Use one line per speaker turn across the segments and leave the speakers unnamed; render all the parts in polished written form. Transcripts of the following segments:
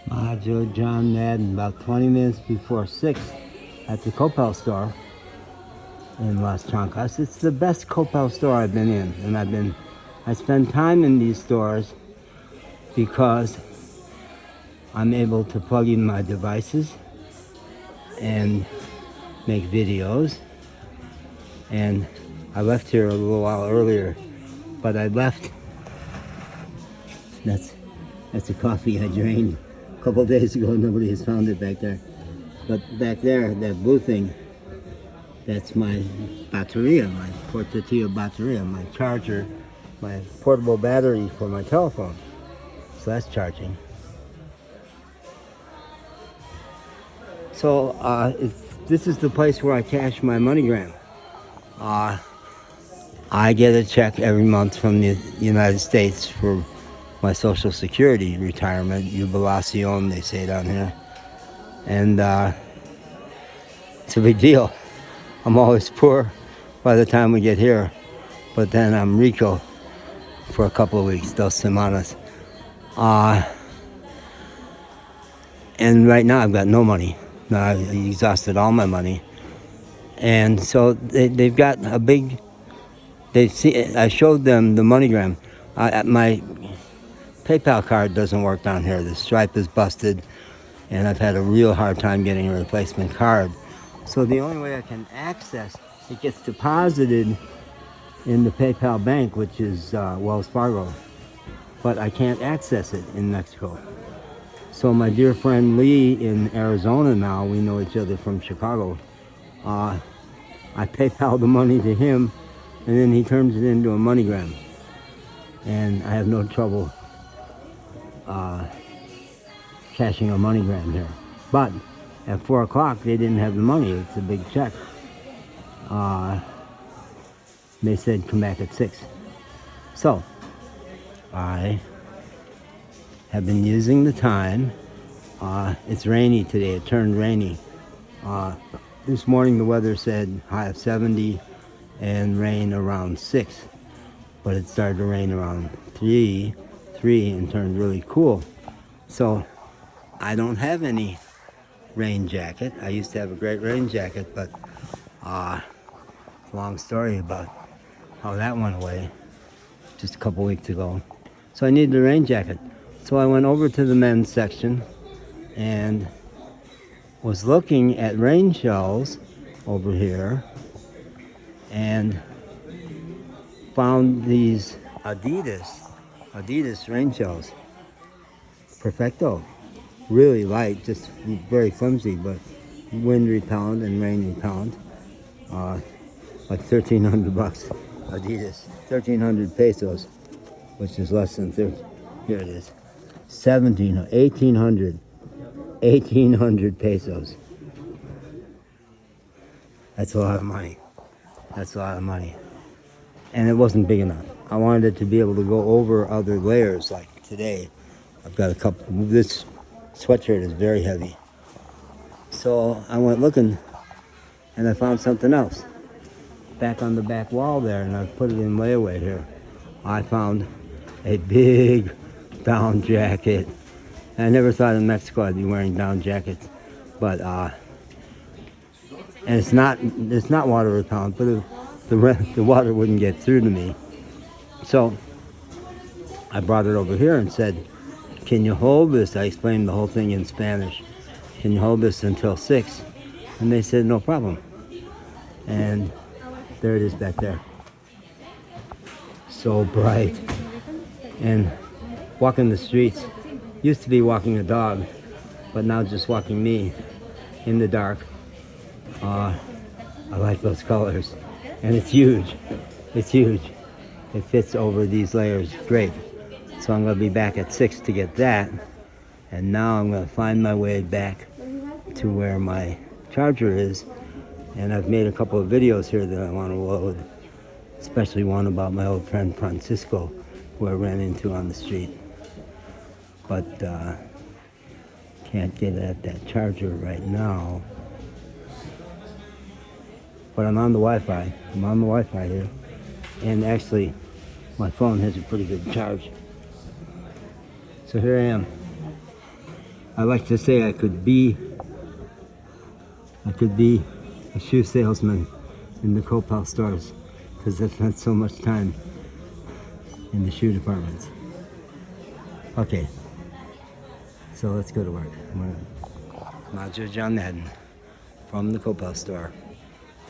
Majo, John Madden, about 20 minutes before 6 at the Coppel store in Las Chancas. It's the best Coppel store I've been in, and I spend time in these stores because I'm able to plug in my devices and make videos. And I left here a little while earlier, but I left. That's a coffee I drained a couple days ago. Nobody has found it back there. But back there, that blue thing, that's my bateria, my portatilla bateria, my charger, my portable battery for my telephone. So that's charging. So this is the place where I cash my MoneyGram. I get a check every month from the United States for my Social Security retirement, jubilación, they say down here. And it's a big deal. I'm always poor by the time we get here, but then I'm rico for a couple of weeks, 2 semanas. And right now I've got no money. Now I've exhausted all my money. And so they've got a big, I showed them the MoneyGram. My PayPal card doesn't work down here. The stripe is busted, and I've had a real hard time getting a replacement card. So the only way I can access, it gets deposited in the PayPal bank, which is Wells Fargo, but I can't access it in Mexico. So my dear friend Lee in Arizona now, we know each other from Chicago, I PayPal the money to him, and then he turns it into a MoneyGram. And I have no trouble cashing a MoneyGram here. But at 4 o'clock, they didn't have the money. It's a big check. They said come back at 6. So I have been using the time. It's rainy today. It turned rainy. This morning the weather said high of 70 and rain around 6. But it started to rain around 3 and turned really cool. So I don't have any rain jacket. I used to have a great rain jacket, but long story about how that went away just a couple weeks ago. So I needed a rain jacket. So I went over to the men's section and was looking at rain shells over here and found these Adidas rain shells. Perfecto. Really light, just very flimsy, but wind repellent and rain repellent. Like $1,300 Adidas. 1,300 pesos, which is less than 30. Here it is. 1,800 pesos. That's a lot of money. And it wasn't big enough. I wanted it to be able to go over other layers. Like today, I've got a couple. This sweatshirt is very heavy. So I went looking, and I found something else back on the back wall there, and I put it in layaway here. I found a big down jacket. I never thought in Mexico I'd be wearing down jackets, but and it's not water repellent, but the water wouldn't get through to me. So I brought it over here and said, can you hold this? I explained the whole thing in Spanish. Can you hold this until 6? And they said, no problem. And there it is back there. So bright. And walking the streets, used to be walking a dog, but now just walking me in the dark. I like those colors. And it's huge. It fits over these layers great. So I'm going to be back at 6 to get that. And now I'm going to find my way back to where my charger is. And I've made a couple of videos here that I want to load. Especially one about my old friend Francisco, who I ran into on the street. But can't get at that charger right now. But I'm on the Wi-Fi. Here. And actually, my phone has a pretty good charge. So here I am. I like to say I could be a shoe salesman in the Coppel stores because I spent so much time in the shoe departments. Okay, so let's go to work. Majo John Madden from the Coppel store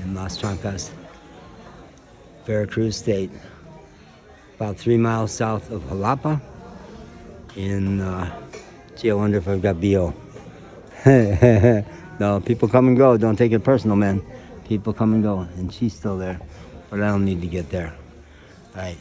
in Las Trancas, Veracruz State, about 3 miles south of Xalapa. Gee, I wonder if I've got BO. No, people come and go. Don't take it personal, man. People come and go, and she's still there, but I don't need to get there. All right.